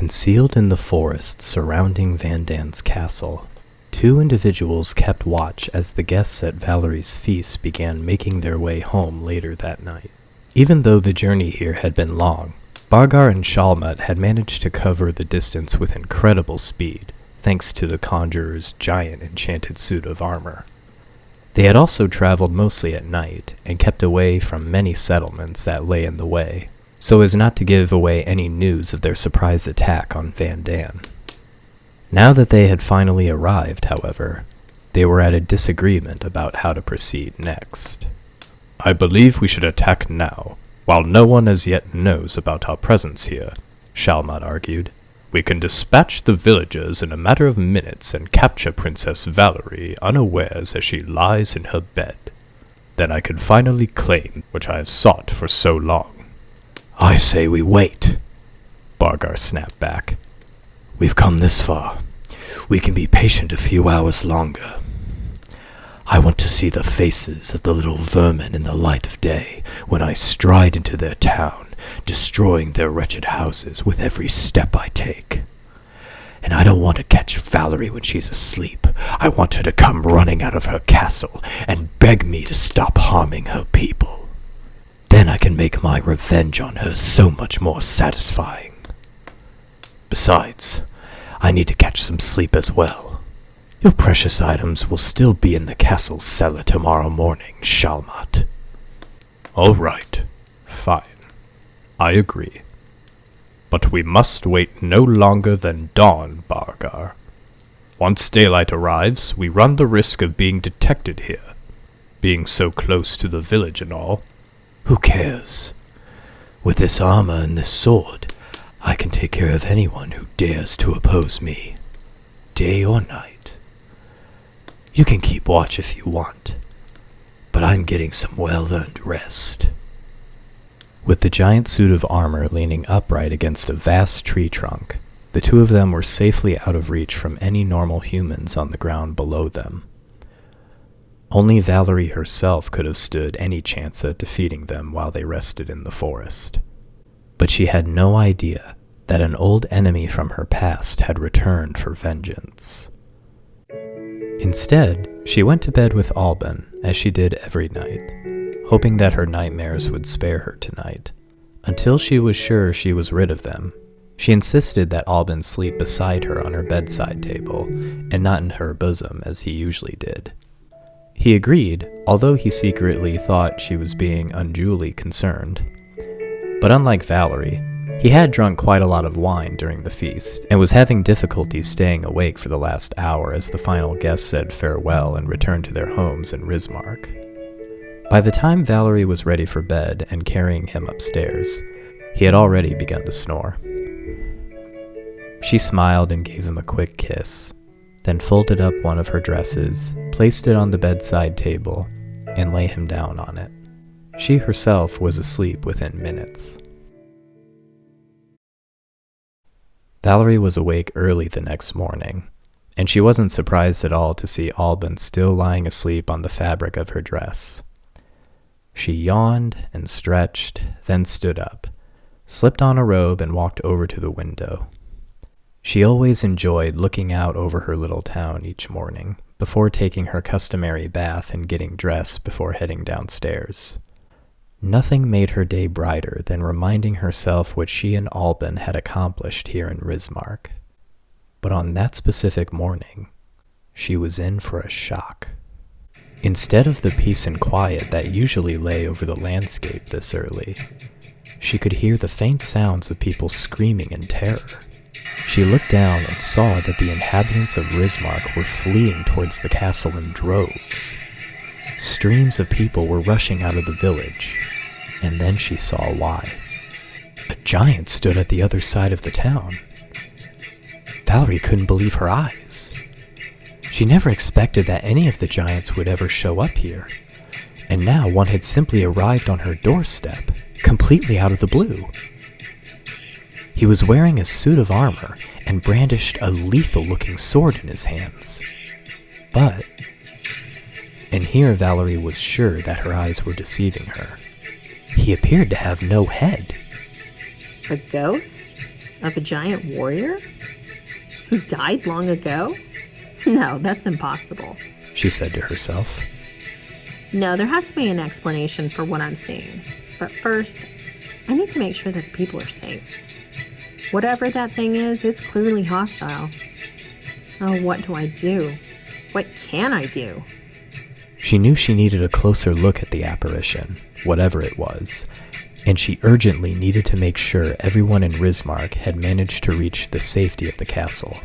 Concealed in the forest surrounding Vandan's castle, two individuals kept watch as the guests at Valerie's feast began making their way home later that night. Even though the journey here had been long, Bargar and Shalmat had managed to cover the distance with incredible speed, thanks to the conjurer's giant enchanted suit of armor. They had also traveled mostly at night and kept away from many settlements that lay in the way, so as not to give away any news of their surprise attack on Vandan. Now that they had finally arrived, however, they were at a disagreement about how to proceed next. "I believe we should attack now, while no one as yet knows about our presence here," Shalmat argued. "We can dispatch the villagers in a matter of minutes and capture Princess Valerie unawares as she lies in her bed. Then I can finally claim which I have sought for so long." "I say we wait," Bargar snapped back. "We've come this far. We can be patient a few hours longer. I want to see the faces of the little vermin in the light of day when I stride into their town, destroying their wretched houses with every step I take. And I don't want to catch Valerie when she's asleep. I want her to come running out of her castle and beg me to stop harming her people. Then I can make my revenge on her so much more satisfying. Besides, I need to catch some sleep as well. Your precious items will still be in the castle cellar tomorrow morning, Shalmat." "All right, fine. I agree. But we must wait no longer than dawn, Bargar. Once daylight arrives, we run the risk of being detected here, being so close to the village and all." "Who cares? With this armor and this sword, I can take care of anyone who dares to oppose me, day or night. You can keep watch if you want, but I'm getting some well-earned rest." With the giant suit of armor leaning upright against a vast tree trunk, the two of them were safely out of reach from any normal humans on the ground below them. Only Valerie herself could have stood any chance at defeating them while they rested in the forest. But she had no idea that an old enemy from her past had returned for vengeance. Instead, she went to bed with Alban, as she did every night, hoping that her nightmares would spare her tonight. Until she was sure she was rid of them, she insisted that Alban sleep beside her on her bedside table, and not in her bosom as he usually did. He agreed, although he secretly thought she was being unduly concerned. But unlike Valerie, he had drunk quite a lot of wine during the feast, and was having difficulty staying awake for the last hour as the final guests said farewell and returned to their homes in Rismark. By the time Valerie was ready for bed and carrying him upstairs, he had already begun to snore. She smiled and gave him a quick kiss, then folded up one of her dresses, placed it on the bedside table, and lay him down on it. She herself was asleep within minutes. Valerie was awake early the next morning, and she wasn't surprised at all to see Alban still lying asleep on the fabric of her dress. She yawned and stretched, then stood up, slipped on a robe, and walked over to the window. She always enjoyed looking out over her little town each morning, before taking her customary bath and getting dressed before heading downstairs. Nothing made her day brighter than reminding herself what she and Alban had accomplished here in Rismark. But on that specific morning, she was in for a shock. Instead of the peace and quiet that usually lay over the landscape this early, she could hear the faint sounds of people screaming in terror. She looked down and saw that the inhabitants of Rismark were fleeing towards the castle in droves. Streams of people were rushing out of the village, and then she saw why. A giant stood at the other side of the town. Valerie couldn't believe her eyes. She never expected that any of the giants would ever show up here, and now one had simply arrived on her doorstep, completely out of the blue. He was wearing a suit of armor and brandished a lethal-looking sword in his hands. But, and here Valerie was sure that her eyes were deceiving her, he appeared to have no head. A ghost? Of a giant warrior? Who died long ago? No, that's impossible. she said to herself. No, there has to be an explanation for what I'm seeing. But first, I need to make sure that the people are safe. Whatever that thing is, it's clearly hostile. Oh, what do I do? What can I do? She knew she needed a closer look at the apparition, whatever it was, and she urgently needed to make sure everyone in Rismark had managed to reach the safety of the castle.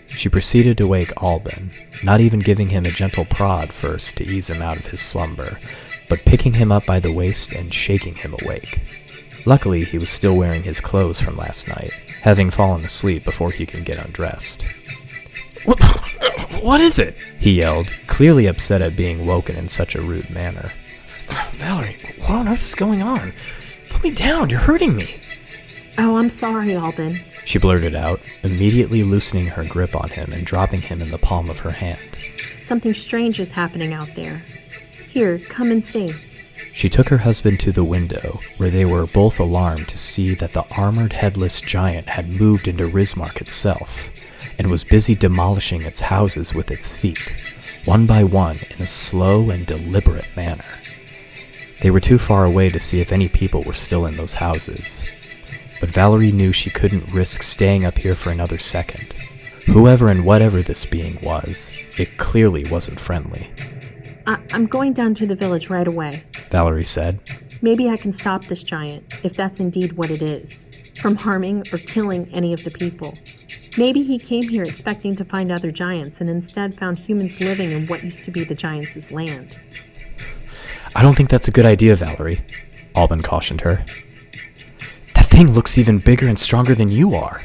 She proceeded to wake Alban, not even giving him a gentle prod first to ease him out of his slumber, but picking him up by the waist and shaking him awake. Luckily, he was still wearing his clothes from last night, having fallen asleep before he could get undressed. What is it? He yelled, clearly upset at being woken in such a rude manner. Valerie, what on earth is going on? Put me down, you're hurting me. Oh, I'm sorry, Alban. She blurted out, immediately loosening her grip on him and dropping him in the palm of her hand. Something strange is happening out there. Here, come and see. She took her husband to the window, where they were both alarmed to see that the armored headless giant had moved into Rismark itself, and was busy demolishing its houses with its feet, one by one in a slow and deliberate manner. They were too far away to see if any people were still in those houses, but Valerie knew she couldn't risk staying up here for another second. Whoever and whatever this being was, it clearly wasn't friendly. I'm going down to the village right away. Valerie said. Maybe I can stop this giant, if that's indeed what it is, from harming or killing any of the people. Maybe he came here expecting to find other giants and instead found humans living in what used to be the giants' land. I don't think that's a good idea, Valerie, Alban cautioned her. That thing looks even bigger and stronger than you are,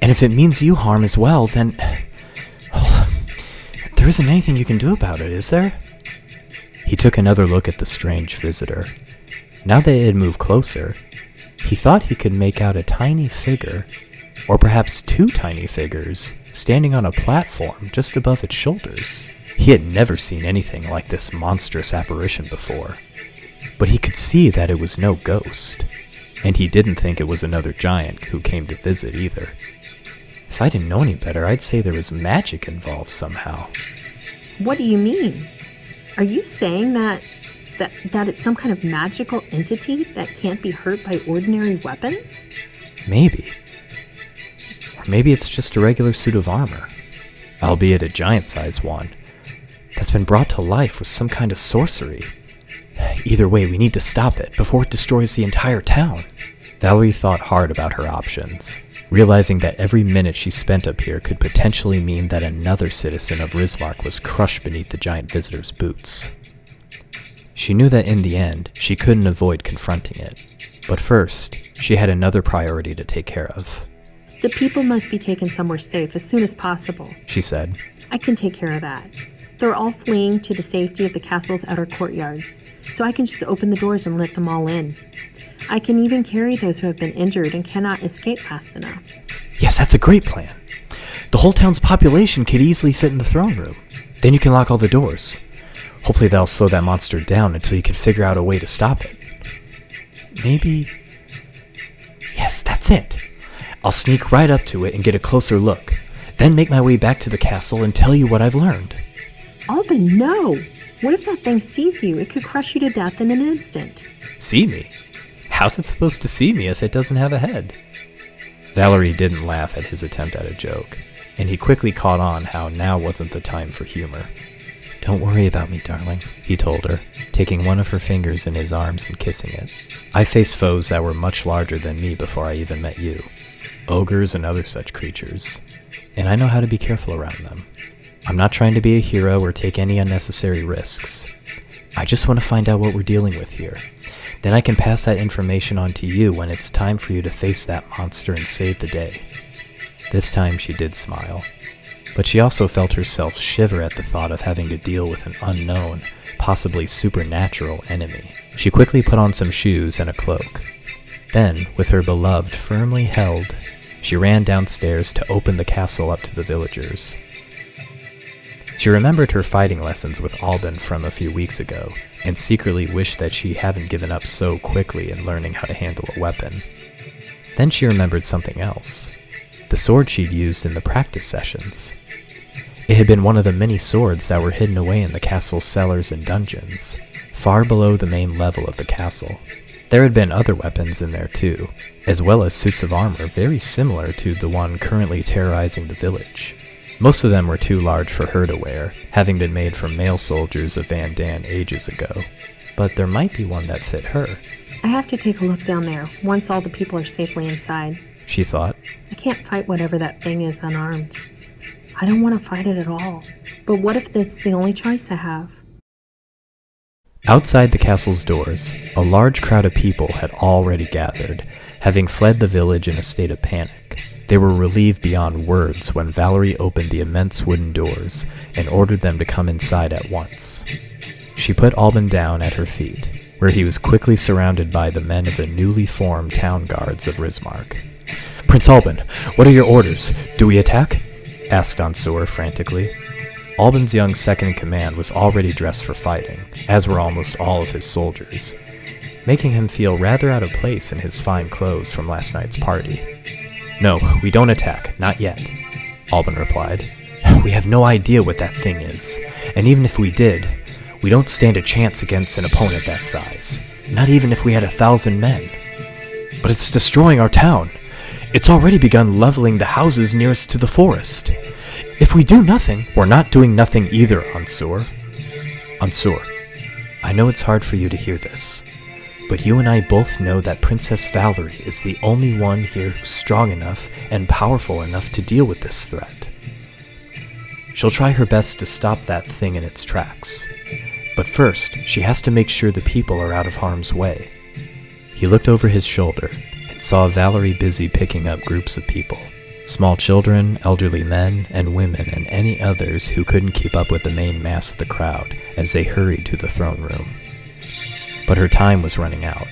and if it means you harm as well, then... there isn't anything you can do about it, is there? He took another look at the strange visitor. Now that it had moved closer, he thought he could make out a tiny figure, or perhaps two tiny figures, standing on a platform just above its shoulders. He had never seen anything like this monstrous apparition before, but he could see that it was no ghost, and he didn't think it was another giant who came to visit either. If I didn't know any better, I'd say there was magic involved somehow. What do you mean? Are you saying that it's some kind of magical entity that can't be hurt by ordinary weapons? Maybe. Or maybe it's just a regular suit of armor, albeit a giant-sized one, that's been brought to life with some kind of sorcery. Either way, we need to stop it before it destroys the entire town. Valerie thought hard about her options, realizing that every minute she spent up here could potentially mean that another citizen of Rismark was crushed beneath the giant visitor's boots. She knew that in the end, she couldn't avoid confronting it, but first, she had another priority to take care of. The people must be taken somewhere safe as soon as possible, she said. I can take care of that. They're all fleeing to the safety of the castle's outer courtyards, so I can just open the doors and let them all in. I can even carry those who have been injured and cannot escape fast enough. Yes, that's a great plan. The whole town's population could easily fit in the throne room. Then you can lock all the doors. Hopefully that'll slow that monster down until you can figure out a way to stop it. Maybe... Yes, that's it. I'll sneak right up to it and get a closer look. Then make my way back to the castle and tell you what I've learned. Alban, no! What if that thing sees you? It could crush you to death in an instant. See me? How's it supposed to see me if it doesn't have a head? Valerie didn't laugh at his attempt at a joke, and he quickly caught on how now wasn't the time for humor. Don't worry about me, darling, he told her, taking one of her fingers in his arms and kissing it. I faced foes that were much larger than me before I even met you. Ogres and other such creatures. And I know how to be careful around them. I'm not trying to be a hero or take any unnecessary risks. I just want to find out what we're dealing with here. Then I can pass that information on to you when it's time for you to face that monster and save the day. This time she did smile, but she also felt herself shiver at the thought of having to deal with an unknown, possibly supernatural enemy. She quickly put on some shoes and a cloak. Then, with her beloved firmly held, she ran downstairs to open the castle up to the villagers. She remembered her fighting lessons with Alban from a few weeks ago, and secretly wished that she hadn't given up so quickly in learning how to handle a weapon. Then she remembered something else. the sword she'd used in the practice sessions. It had been one of the many swords that were hidden away in the castle's cellars and dungeons, far below the main level of the castle. There had been other weapons in there too, as well as suits of armor very similar to the one currently terrorizing the village. Most of them were too large for her to wear, having been made from male soldiers of Vandan ages ago. But there might be one that fit her. I have to take a look down there once all the people are safely inside, she thought. I can't fight whatever that thing is unarmed. I don't want to fight it at all. But what if it's the only choice I have? Outside the castle's doors, a large crowd of people had already gathered, having fled the village in a state of panic. They were relieved beyond words when Valerie opened the immense wooden doors and ordered them to come inside at once. She put Alban down at her feet, where he was quickly surrounded by the men of the newly formed town guards of Rismark. Prince Alban, what are your orders? Do we attack? Asked Ansur frantically. Alban's young second-in-command was already dressed for fighting, as were almost all of his soldiers, making him feel rather out of place in his fine clothes from last night's party. No, we don't attack, not yet, Alban replied. We have no idea what that thing is, and even if we did, we don't stand a chance against an opponent that size, not even if we had 1,000 men. But it's destroying our town. It's already begun leveling the houses nearest to the forest. If we do nothing, we're not doing nothing either, Ansur. Ansur, I know it's hard for you to hear this, but you and I both know that Princess Valerie is the only one here who's strong enough and powerful enough to deal with this threat. She'll try her best to stop that thing in its tracks, but first, she has to make sure the people are out of harm's way. He looked over his shoulder and saw Valerie busy picking up groups of people. Small children, elderly men, and women, and any others who couldn't keep up with the main mass of the crowd as they hurried to the throne room. But her time was running out.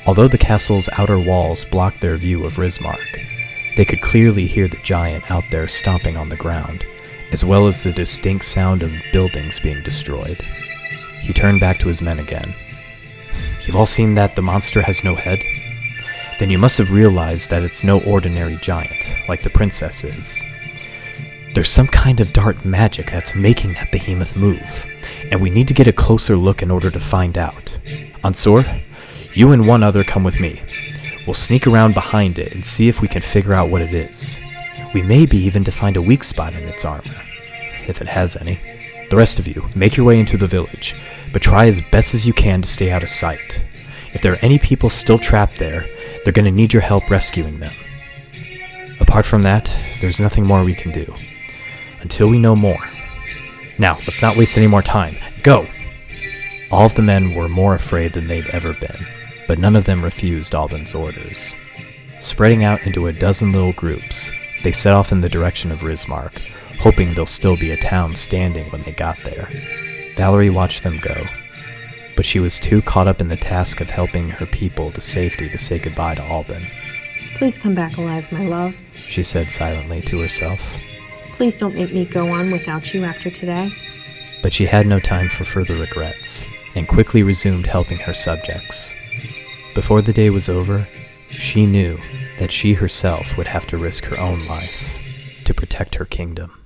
Although the castle's outer walls blocked their view of Rismark, they could clearly hear the giant out there stomping on the ground, as well as the distinct sound of buildings being destroyed. He turned back to his men again. You've all seen that the monster has no head? Then you must have realized that it's no ordinary giant, like the princess is. There's some kind of dark magic that's making that behemoth move, and we need to get a closer look in order to find out. Ansur, you and one other come with me. We'll sneak around behind it and see if we can figure out what it is. We may be even to find a weak spot in its armor, if it has any. The rest of you, make your way into the village, but try as best as you can to stay out of sight. If there are any people still trapped there, they're going to need your help rescuing them. Apart from that, there's nothing more we can do. Until we know more. Now, let's not waste any more time. Go! All of the men were more afraid than they'd ever been, but none of them refused Alban's orders. Spreading out into a dozen little groups, they set off in the direction of Rismark, hoping there'll still be a town standing when they got there. Valerie watched them go, but she was too caught up in the task of helping her people to safety to say goodbye to Alban. Please come back alive, my love, she said silently to herself. Please don't make me go on without you after today. But she had no time for further regrets, and quickly resumed helping her subjects. Before the day was over, she knew that she herself would have to risk her own life to protect her kingdom.